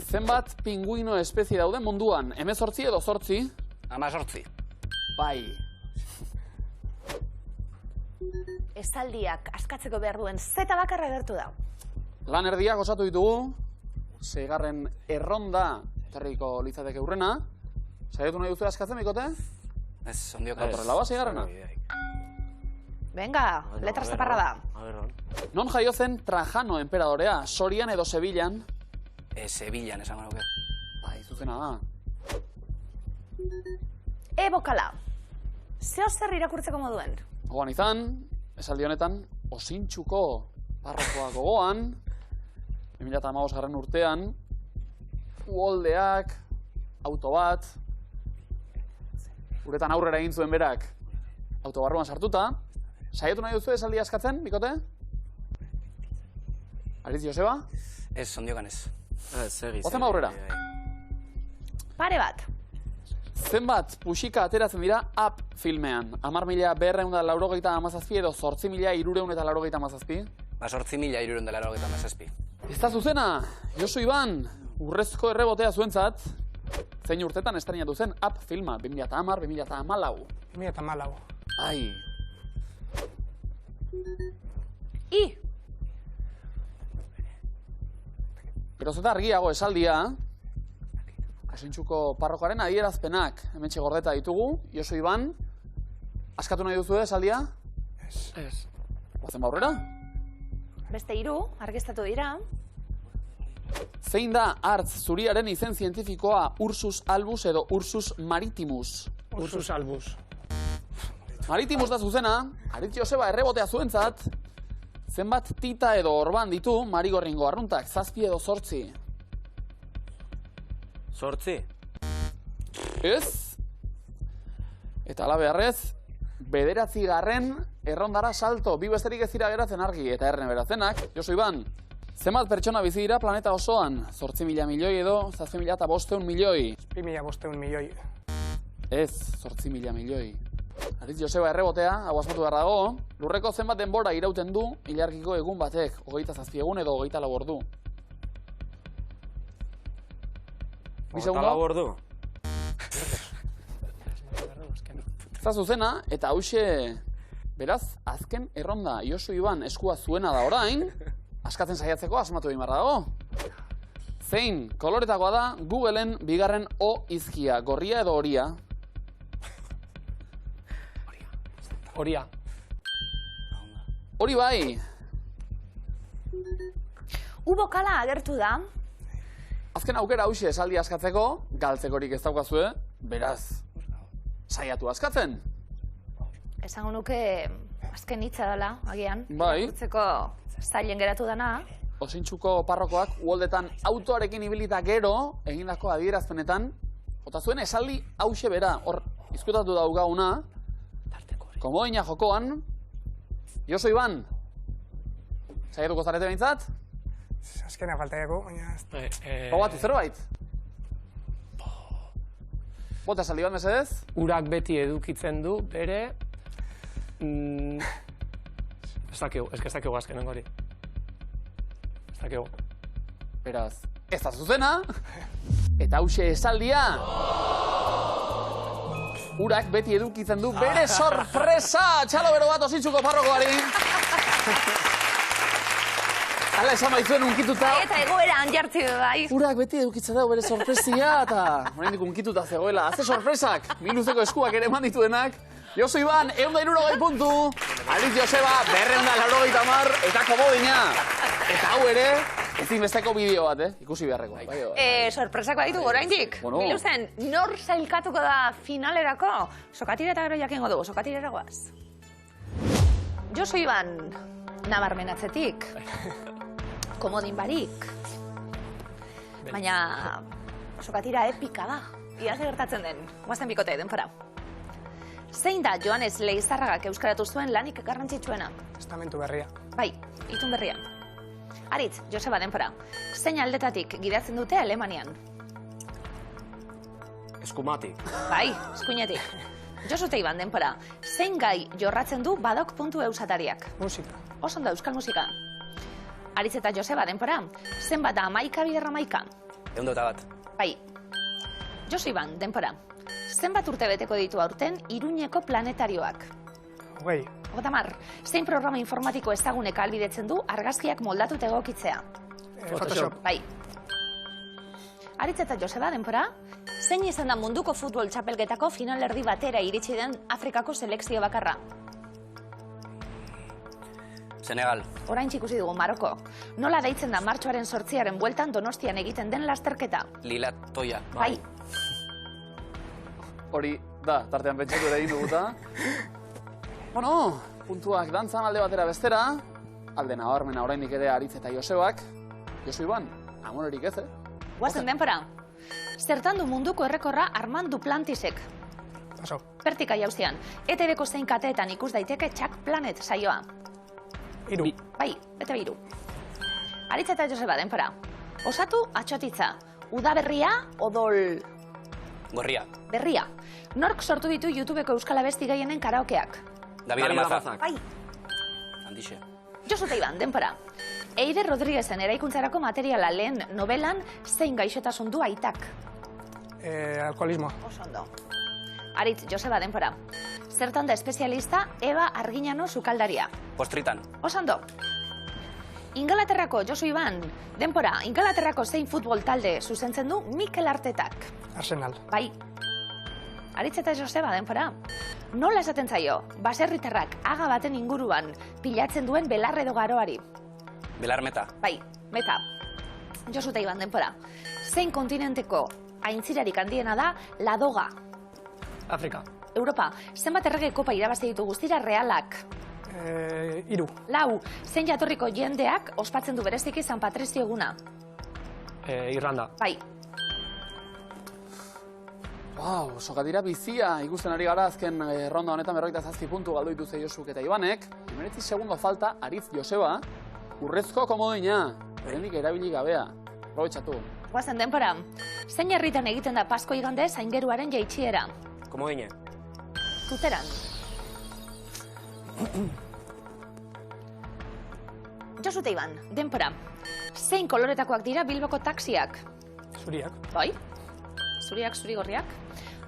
Zenbat pinguino espezie dauden munduan? 18 edo 8? 18. Bai. Esaldiak askatzeko behar duen zeta bakarra agertu da. Lan erdiak osatu ditugu. 6. erronda etorriko litzateke urrena. Saiatu nahi duzu askatzen, Mikote? Ez, ondiok Horrela ba, 6. Venga, letra zaparra da. Non jaio zen Trajano enperadorea? Sorian edo Sevillan? Sevillan esango nuke. Bai, zuzena da. E bokala. Zeo zer irakurtzeko moduen? Gogoan izan, esaldi honetan, Osintxuko parrokoa gogoan, 2015 urtean, uholdeak, auto bat, uretan aurrera egin zuen berak, autobarruan sartuta. Saiatu nahi duzu esaldia askatzen, Mikote? Aritz Joseba? Ez, ondiokan ez. Segi. Goazen ba aurrera. Pare bat. Zenbat puxika ateratzen dira Up filmean? 10.997 edo 8.397? 8.397. Ez da zuzena, Josu Iban, urrezko errebotea zuentzat, zein urtetan estrenatu zen Up filma, 2010, 2014. 2014. Ai. I. Geroz eta argiago esaldia, Osintxuko parrokoaren adierazpenak hementxe gordeta ditugu. Josu Iban, askatu nahi duzu esaldia? Ez. Guazen baurrera? Beste 3 argiztatu dira. Zein da hartz zuriaren izen zientifikoa Ursus albus edo Ursus maritimus? Ursus albus. Maritimus da zuzena, Aritz Joseba errebotea zuentzat, zenbat tita edo orban ditu marigorringo arruntak, 7 edo 8? 8? Ez? Eta ala beharrez, 9. errondara salto, bi besterik ez dira geratzen argi, eta erne berazenak, Josu Iban, zenbat pertsona bizi dira planeta osoan? 8.000 milioi edo 7.500 milioi? 2.500 milioi. Ez, 8.000 milioi. Aritz Joseba errebotea, hau asmatu behar dago, lurreko zenbat denbora irauten du ilargiko egun batek, 27 egun edo 24 ordu. 2 segundo? 24 ordu? Ez da zuzena, eta hauxe, beraz, azken erronda Josu Iban eskua zuena da orain, askatzen saiatzeko asmatu egin behar dago. Zein koloretakoa da Googleen bigarren O izkia, gorria edo horia? Horia. Hori bai! U bokala agertu da. Azken aukera hauxe esaldi askatzeko, galtzekorik ez daukazue, beraz, saiatu askatzen. Esango nuke azken hitza dela, agian. Bai. Irakurtzeko zailen geratu dana. Osintxuko parrokoak uholdetan autoarekin ibilita gero, egindako adierazpenetan, jota zuen esaldi hauxe bera, hor izkutatu daugaguna, komoina jokoan, Josu Iban, saiatuko zarete behintzat? Azkena faltaiako, baina... Bogatu zerbait? Bota esaldi bat, mesedez? Urak beti edukitzen du bere... Ez dakigu azkenengo hori. Ez dakigu. Beraz, ez da zuzena, eta hauxe esaldia... Urak beti edukitzen du bere sorpresa! Txalo bero bat Osintxuko parrokoari! Hala esan baitzuen unkituta... Eta egoeran jartzi du bai. Urak beti edukitzen dugu bere sorpresia, eta... Horendik unkituta zegoela. Azte sorpresak, miluzeko eskuak ere eman dituenak. Josu Iban, 160 puntu. Aritz Joseba, 290, eta komodina. Eta hau ere, ezin besteko bideo bat, ikusi beharreko. Sorpresak baditu oraindik. Bueno. Miluzen, nor sailkatuko da finalerako? Sokatira eta gero jakingo dugu, sokatirera goaz. Josu Iban, nabarmen atzetik. Komodin barik. Baina, sokatira epika da. Iaz gertatzen den, guazten bikote denpora. Zein da Joanes Leizarragak euskaratu zuen lanik garrantzitsuena? Testamentu berria. Bai, itun berria. Aritz, Joseba denpora. Zein aldetatik gidatzen dute Alemanian? Eskumatik. Bai, eskuinetik. Josu Iban denpora. Zein gai jorratzen du badok.eu satariak? Musika. Oso ondo, euskal musika. Aritz eta Joseba denpora. Zenbat da 11 bider 11? 101. Bai. Josu Iban denpora. Zenbat urte beteko ditu aurten Iruñeko planetarioak? 20. 30. Zein programa informatiko ezagunek ahalbidetzen du argazkiak moldatu eta egokitzea? Photoshop. Bai. Aritz eta Joseba denpora. Zein izan da munduko futbol txapelketako finalerdi batera iritsi den Afrikako selekzio bakarra? Senegal. Orain ikusi dugu Maroko. Nola deitzen da martxoaren 8 bueltan Donostian egiten den lasterketa? Lila Toia. Bai. Hori, da, tartean pentsatu ere egin duguta. Bueno, puntuak dantzan alde batera bestera, alde nabarmena oraindik ere Aritz eta Josebak. Josu Iban, amonerik ez, Guazen denpora. Zertan du munduko errekorra Armand Duplantisek? Paso. Pertika jauzian. ETV-ko zein kateetan ikus daiteke Chuck Planet saioa? 3. Bai, bete 3. Aritz eta Joseba denpora. Osatu atxotitza. Udaberria odol... Gorria. Berria. Nork sortu ditu YouTubeko euskal abesti gehienen karaokeak? David Almazak. Bai. Handixe. Josu eta Iban, denpora. Eider Rodriguezen eraikuntzarako materiala lehen novelan zein gaixotasun du aitak? Alkoholismoa. Oso ondo. Aritz, Joseba, denpora. Zertan da espezialista Eva Arginano sukaldaria? Postritan. Oso ondo. Ingalaterrako, Josu Iban, denpora, Ingalaterrako zein futbol talde zuzentzen du Mikel Artetak? Arsenal. Bai. Aritz eta Joseba, denpora. Nola esaten zaio, baserritarrak aga baten inguruan pilatzen duen belar edo garoari? Belar meta. Bai, meta. Josu eta Iban, denpora. Zein kontinenteko aintzirarik handiena da Ladoga? Afrika. Europa, zenbat errege kopa irabazi ditu guztira Realak? 3. Lau, zein jatorriko jendeak ospatzen du bereziki San Patrizio eguna? Irlanda. Bai. Wow, sokatira bizia ikusten ari gara azken ronda honetan 47 puntu galdu dituzte Josuk eta Ibanek. 19 segundo falta, Aritz Joseba, urrezko komodina, oraindik erabili gabea. Aprobetxatu. Guazen denpora, zein herritan egiten da Pasko igande zaingeruaren jaitsiera? Komodine. Tuteran. Josu eta Iban, denpora, zein koloretakoak dira Bilboko taxiak? Zuriak. Bai? Zuriak, zurigorriak?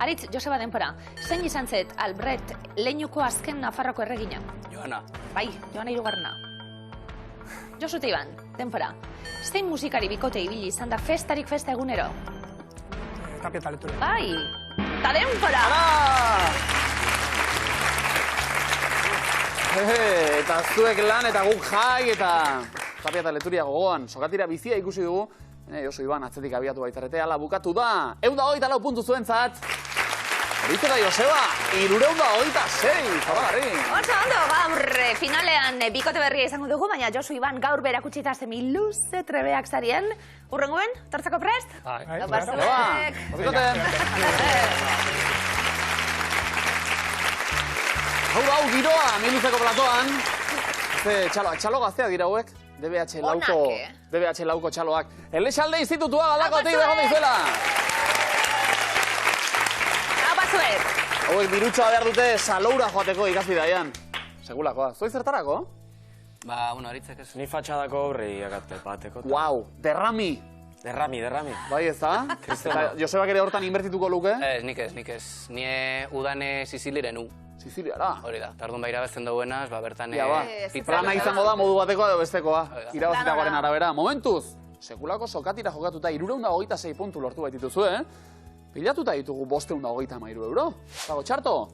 Aritz, Joseba, denpora, zein izan zet Albrecht Leinuko azken Nafarroko erregina? Joana. Bai, Joana hirugarrena. Josu eta Iban, denpora, zein musikari bikote ibili izan da festarik festa egunero? Tapia eta Leturia. Bai, eta denpora! Eta zuek lan eta guk jai eta Tapia eta Leturia gogoan. Sokatira bizia ikusi dugu. Josu Iban atzetik abiatu baitzarete, ala bukatu da. 124 puntu zuentzat. Aritz eta Joseba, 326. Zoragarri. Oso ondo, gaur finalean bikote berria izango dugu, baina Josu Iban gaur berakutsita zemi luze trebeak zarien. Urrenguen, tortzako prest? Bai. Bazuek! Bikoten. Hau giroa, miluzeko platoan. Txalo gazteak dira hauek. DBH lauko txaloak. Elexalde institutua galdakotik begon dizuela. Hau batzuek. Hauek birutxoa behar dute saloura joateko ikasi daian. Segulakoa. Zoi zertarako? Ba, Aritzek ez. Ni fatxadako horri agate bateko. Wow, derrami. Derrami. Bai ez da? Josebak ere hortan inbertituko luke? Ez, nik ez. Nie udane Siziliren u. Siziliara. Hori da, tardun ba irabazten duenaz, ba bertan Plana izango da modu batekoa edo bestekoa. Irabazitakoaren arabera. Momentuz, sekulako sokatira jokatuta 326 puntu lortu baitituzu, Pilatuta ditugu 533 euro. Zago txarto?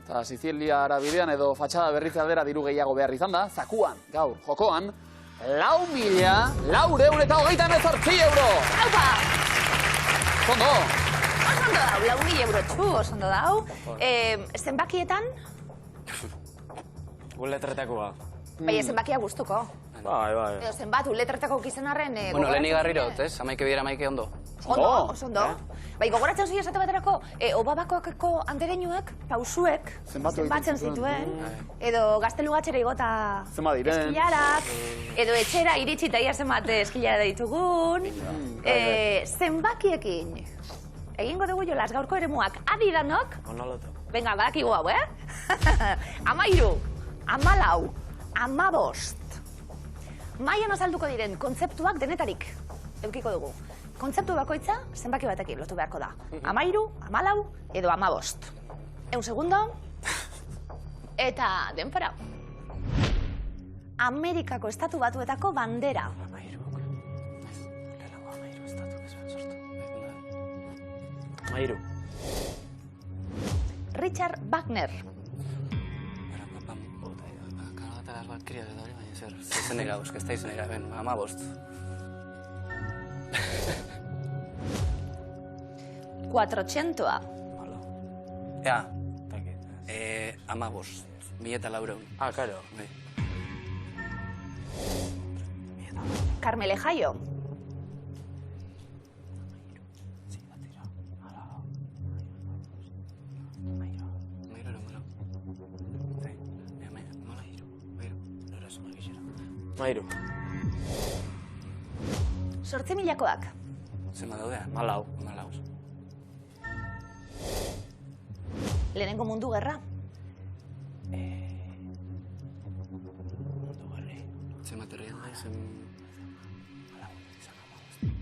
Eta Siziliara bidean edo fatxada berritze aldera diru gehiago behar izan da. Zakuan, gaur, jokoan, 4.428 euro. Haupa! Zondo! Osondo dau, 4.000 euro txu, osondo dau. Zenbakietan? Letretekoa. Baina zenbakia gustuko. Bai. Edo zenbat, letretako kizen arren... Bueno, lehen igarrirot, ez? Amaike biera amaike ondo. Ondo, osondo. Bai, gogoratzen zuen esate baterako, Obabakoako andereinuek, pausuek, zenbatzen zituen. Edo gaztelugatxera igota eskilarak. Edo etxera iritsi eta ia zenbat eskilara ditugun. Zenbakiekin. Egingo dugu jolas gaurko eremuak adidanok. Onoloto. Venga, badakigu hau, 13, 14, 15. Maian azalduko diren kontzeptuak denetarik edukiko dugu. Kontzeptu bakoitza zenbaki batekin lotu beharko da. 13, 14 edo 15. 1 segundo. Eta denpora. Amerikako estatu batuetako bandera. Mairu. Richard Wagner. Kanataraz bat kriat edo hori, baina zer. Zenera, ez da izenera, ben, 15. 400. Ea, 15. 1.400. Ah, karo. Carmele Jaio. Mairu. 8.000koak. Zenba daudea? 14. Lehenengo mundu gerra. Zen material da, zen...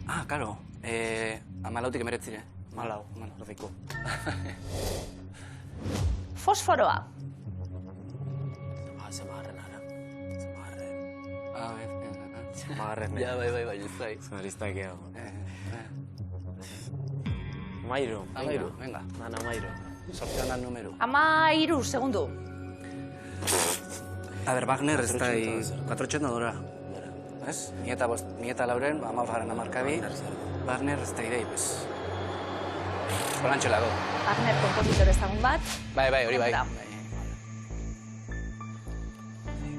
Ah, karo. 14 emeretzire. 14, erdiko. Fosforoa. Zemagarren ara. Zemagarren. Zemagarren. Ja, bai, ez da. Zemaristak ego. Amairu. Venga. Nana Amairu. Sortean da numero. 13 segundu. A ver, Wagner ez da 480 dora. Ez? Nieta Lauren, 15 hamarkabi. Wagner ez da idei, pues. Olantxelago. Wagner kompositore ezagun bat. Bai, hori bai. Da.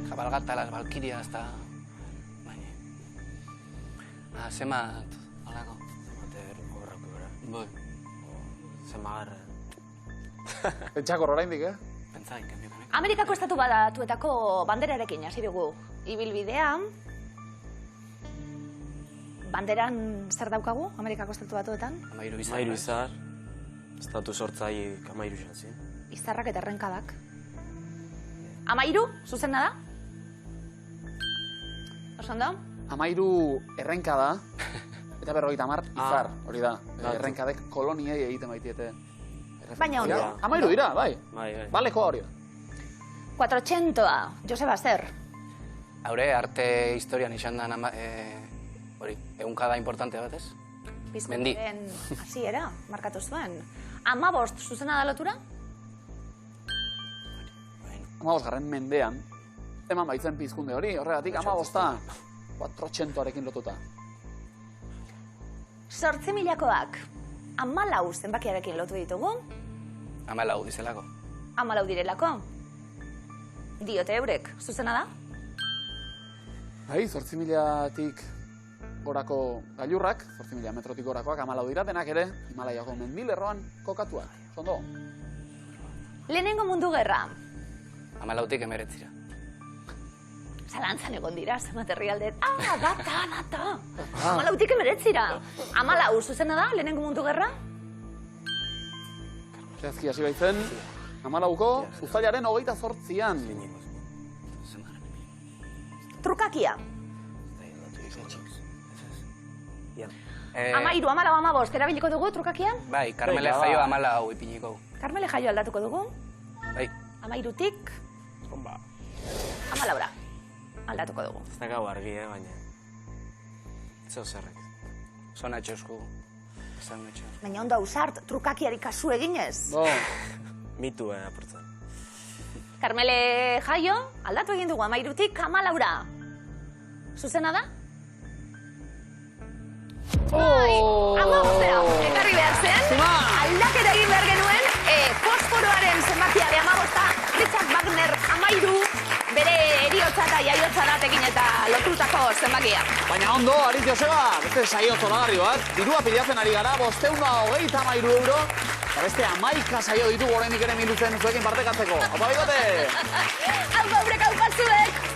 Cabalgata, las Valkyrias, eta... Zemat... Olako. Zemater, horrako gara. Boi. Zemagarren. Pentsakor oraindik, Pentsa, inkenbiokanek. Amerikako estatu badatuetako banderarekin hasi dugu ibilbidea. Banderan zer daukagu Amerikako estatu batuetan? Amairu izar. Amairu izar. Estatu sortzaiek Amairu izan zin. Izarrak eta errenkadak. 13, zuzena da? Osondo? 13 errenka da, eta 50 izar, hori da. Errenkadek koloniei egiten baitiete. Baina ondo. 13 dira, bai. Bai. Baleko hori da. 400, Joseba, zer? Haure, arte historian izan da, hori, egunkada importante bat, ez? Mendi. Bizkoaren hasiera, markatu zuen. 15, zuzena da lotura? 15. mendean, eman baitzen pizkunde hori, horregatik 15 400arekin lotuta. 8.000koak 14 zenbakiarekin lotu ditugu. 14 dizelako. 14 direlako. Diote eurek, zuzena da? Bai, 8.000tik gorako gailurrak, 8.000 metrotik gorakoak 14 dira, denak ere, Himalaiako mendilerroan kokatuak. Zondo? Lehenengo mundu gerra. 14tik emeretzira. Zalantzan egon dira, zenbat herrialdet. Data! 14tik emeretzira. 14, zuzena da, lehenengo mundu gerra? Zehazki hasi baitzen, 14ko uztailaren 28an. Trukakia. 13, 14, erabiliko dugu trukakian? Bai, Karmele jaio 14 ipiniko. Karmele jaio aldatuko dugu? Bai. 13tik 14 aldatuko dugu. Ez da gau argi, baina... Zeu zerrek. Zona txosku. Zan etxos. Baina ondo ausart, trukakiari kasu eginez. Bo, Mitu, apurtzen. Karmele jaio, aldatu egin dugu 13tik 14. Zuzena da? Amabostera, ekarri behar zen. Aldaketa egin behar genuen, fosforoaren zenbakia de 15, Richard Wagner 13, bere eriotza eta jaiotza datekin eta lotutako zenbakia. baina ondo, Aritz Joseba, beste saio zoragarri bat, dirua pilatzen ari gara, 533 euro, eta beste 11 saio ditugu oraindik ere minutzen zuekin partekatzeko. Opa, bigote! Hau gaurek hau patzuek!